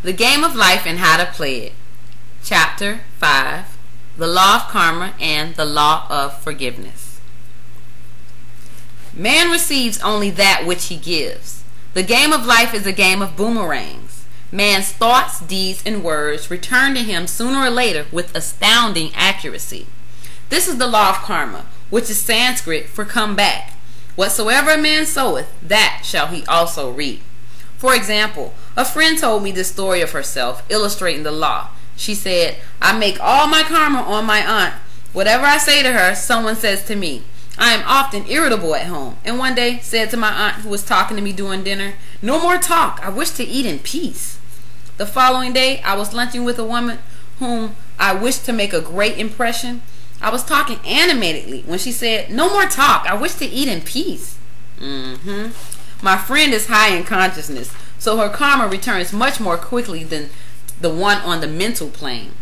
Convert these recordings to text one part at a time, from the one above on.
The Game of Life and How to Play It. Chapter 5. The Law of Karma and the Law of Forgiveness. Man receives only that which he gives. The game of life is a game of boomerangs. Man's thoughts, deeds, and words return to him sooner or later with astounding accuracy. This is the law of karma, which is Sanskrit for come back. Whatsoever a man soweth, that shall he also reap. For example, a friend told me this story of herself, illustrating the law. She said, I make all my karma on my aunt. Whatever I say to her, someone says to me. I am often irritable at home, and one day said to my aunt who was talking to me during dinner, no more talk, I wish to eat in peace. The following day, I was lunching with a woman whom I wished to make a great impression. I was talking animatedly when she said, no more talk, I wish to eat in peace. My friend is high in consciousness, so her karma returns much more quickly than the one on the mental plane.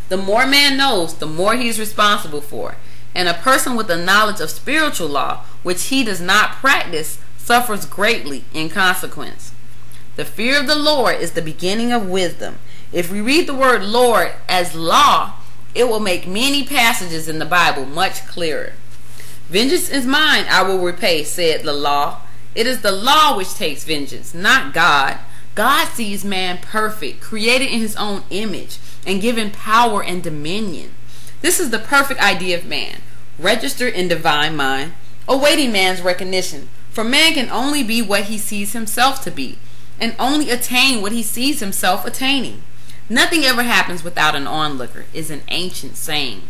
The more man knows, the more he is responsible for. And a person with a knowledge of spiritual law, which he does not practice, suffers greatly in consequence. The fear of the Lord is the beginning of wisdom. If we read the word Lord as law, it will make many passages in the Bible much clearer. Vengeance is mine, I will repay, said the law. It is the law which takes vengeance, not God. God sees man perfect, created in his own image, and given power and dominion. This is the perfect idea of man, registered in divine mind, awaiting man's recognition. For man can only be what he sees himself to be, and only attain what he sees himself attaining. Nothing ever happens without an onlooker, is an ancient saying.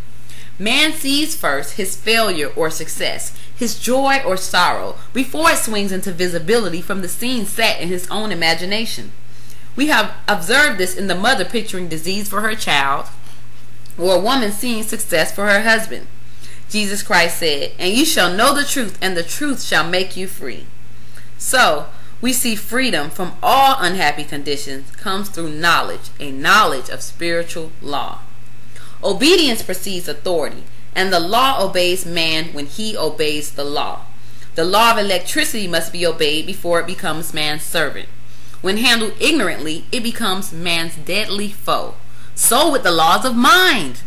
Man sees first his failure or success, his joy or sorrow, before it swings into visibility from the scene set in his own imagination. We have observed this in the mother picturing disease for her child, or a woman seeing success for her husband. Jesus Christ said, and you shall know the truth, and the truth shall make you free. So, we see freedom from all unhappy conditions comes through knowledge, a knowledge of spiritual law. Obedience precedes authority, and the law obeys man when he obeys the law. The law of electricity must be obeyed before it becomes man's servant. When handled ignorantly, it becomes man's deadly foe. So with the laws of mind.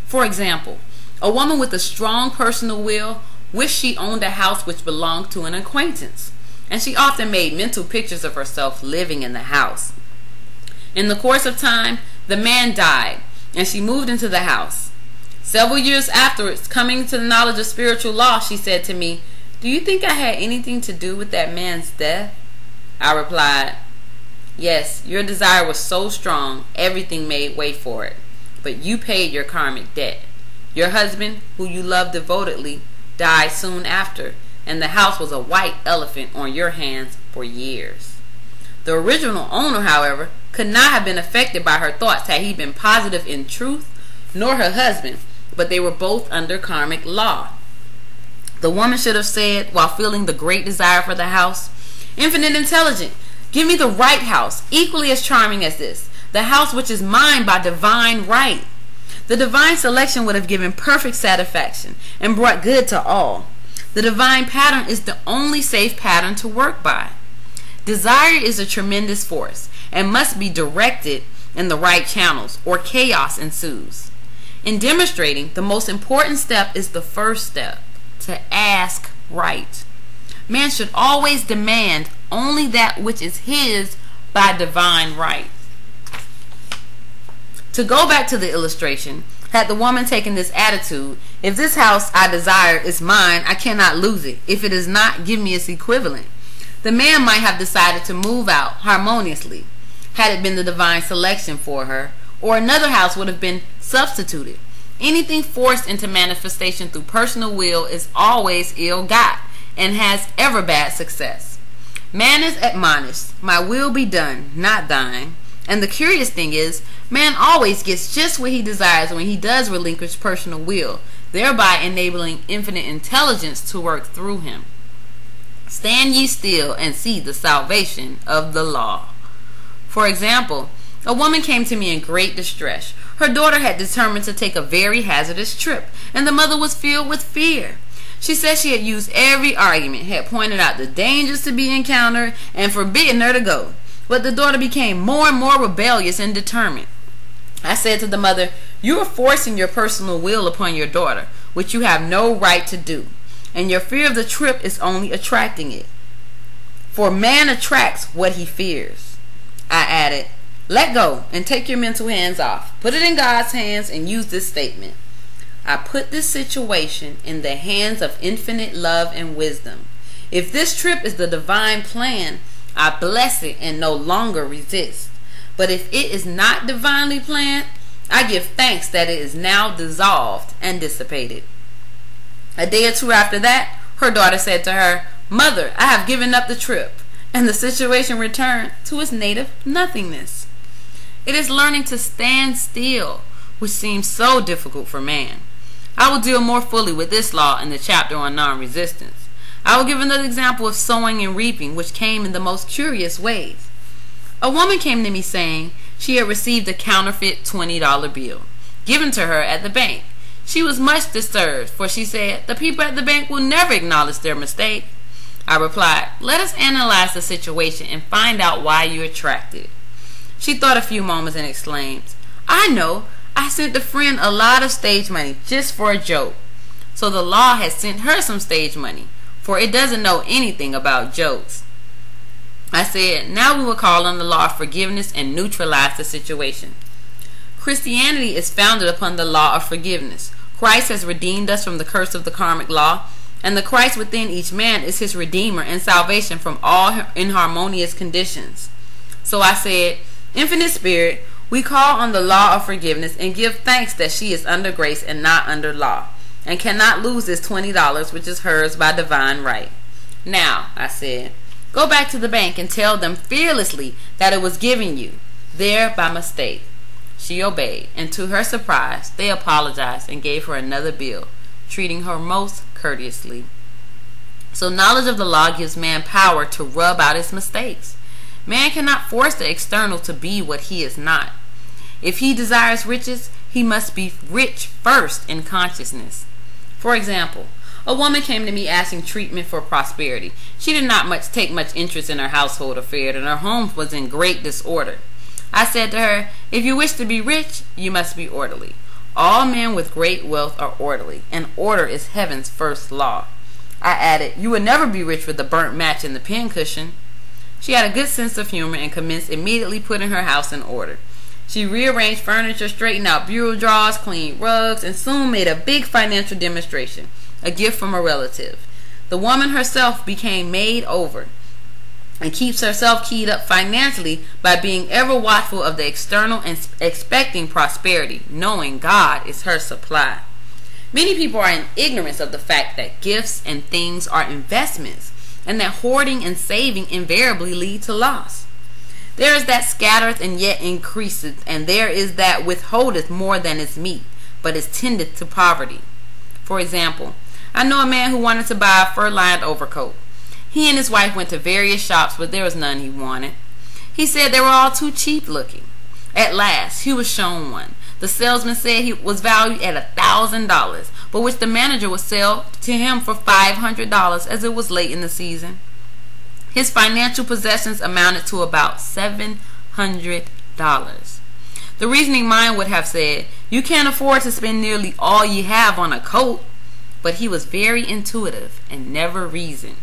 For example, a woman with a strong personal will wished she owned a house which belonged to an acquaintance, and she often made mental pictures of herself living in the house. In the course of time, the man died, and she moved into the house. Several years afterwards, coming to the knowledge of spiritual law, she said to me, do you think I had anything to do with that man's death? I replied, yes, your desire was so strong, everything made way for it. But you paid your karmic debt. Your husband, who you loved devotedly, died soon after, and the house was a white elephant on your hands for years. The original owner, however, could not have been affected by her thoughts had he been positive in truth, nor her husband, but they were both under karmic law. The woman should have said, while feeling the great desire for the house, infinite intelligent, give me the right house, equally as charming as this, the house which is mine by divine right. The divine selection would have given perfect satisfaction and brought good to all. The divine pattern is the only safe pattern to work by. Desire is a tremendous force and must be directed in the right channels, or chaos ensues. In demonstrating, the most important step is the first step, to ask right. Man should always demand only that which is his by divine right. To go back to the illustration, had the woman taken this attitude, if this house I desire is mine, I cannot lose it. If it is not, give me its equivalent. The man might have decided to move out harmoniously, had it been the divine selection for her, or another house would have been substituted. Anything forced into manifestation through personal will is always ill got, and has ever bad success. Man is admonished, my will be done, not thine. And the curious thing is, man always gets just what he desires when he does relinquish personal will, thereby enabling infinite intelligence to work through him. Stand ye still and see the salvation of the law. For example, a woman came to me in great distress. Her daughter had determined to take a very hazardous trip, and the mother was filled with fear. She said she had used every argument, had pointed out the dangers to be encountered, and forbidden her to go. But the daughter became more and more rebellious and determined. I said to the mother, "You are forcing your personal will upon your daughter, which you have no right to do, and your fear of the trip is only attracting it. For man attracts what he fears." I added, "Let go and take your mental hands off. Put it in God's hands and use this statement. I put this situation in the hands of infinite love and wisdom. If this trip is the divine plan, I bless it and no longer resist. But if it is not divinely planned, I give thanks that it is now dissolved and dissipated." A day or two after that, her daughter said to her, "Mother, I have given up the trip," and the situation returned to its native nothingness. It is learning to stand still, which seems so difficult for man. I will deal more fully with this law in the chapter on non-resistance. I will give another example of sowing and reaping, which came in the most curious ways. A woman came to me saying she had received a counterfeit $20 bill given to her at the bank. She was much disturbed, for she said, "The people at the bank will never acknowledge their mistake." I replied, "Let us analyze the situation and find out why you attracted it." She thought a few moments and exclaimed, "I know, I sent a friend a lot of stage money just for a joke." So the law had sent her some stage money, for it doesn't know anything about jokes. I said, now we will call on the law of forgiveness and neutralize the situation. Christianity is founded upon the law of forgiveness. Christ has redeemed us from the curse of the karmic law, and the Christ within each man is his redeemer and salvation from all inharmonious conditions. So I said, Infinite Spirit, we call on the law of forgiveness and give thanks that she is under grace and not under law, and cannot lose this $20 which is hers by divine right. Now, I said, go back to the bank and tell them fearlessly that it was given you, there by mistake. She obeyed, and to her surprise, they apologized and gave her another bill, treating her most courteously. So knowledge of the law gives man power to rub out his mistakes. Man cannot force the external to be what he is not. If he desires riches, he must be rich first in consciousness. For example, a woman came to me asking treatment for prosperity. She did not take much interest in her household affairs, and her home was in great disorder. I said to her, if you wish to be rich, you must be orderly. All men with great wealth are orderly, and order is heaven's first law. I added, you would never be rich with the burnt match and the pincushion. She had a good sense of humor and commenced immediately putting her house in order. She rearranged furniture, straightened out bureau drawers, cleaned rugs, and soon made a big financial demonstration, a gift from a relative. The woman herself became made over and keeps herself keyed up financially by being ever watchful of the external and expecting prosperity, knowing God is her supply. Many people are in ignorance of the fact that gifts and things are investments, and that hoarding and saving invariably lead to loss. There is that scattereth and yet increaseth, and there is that withholdeth more than is meet, but is tendeth to poverty. For example, I know a man who wanted to buy a fur-lined overcoat. He and his wife went to various shops, but there was none he wanted. He said they were all too cheap looking. At last, he was shown one. The salesman said he was valued at $1,000, but which the manager would sell to him for $500 as it was late in the season. His financial possessions amounted to about $700. The reasoning mind would have said, you can't afford to spend nearly all you have on a coat, but he was very intuitive and never reasoned.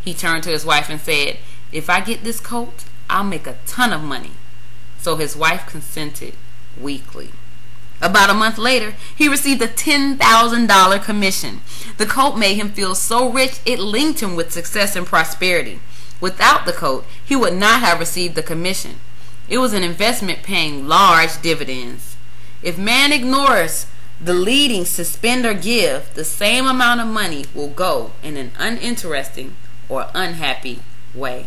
He turned to his wife and said, if I get this coat, I'll make a ton of money. So his wife consented weakly. About a month later, he received a $10,000 commission. The coat made him feel so rich it linked him with success and prosperity. Without the coat, he would not have received the commission. It was an investment paying large dividends. If man ignores the leadings to spend or give, the same amount of money will go in an uninteresting or unhappy way.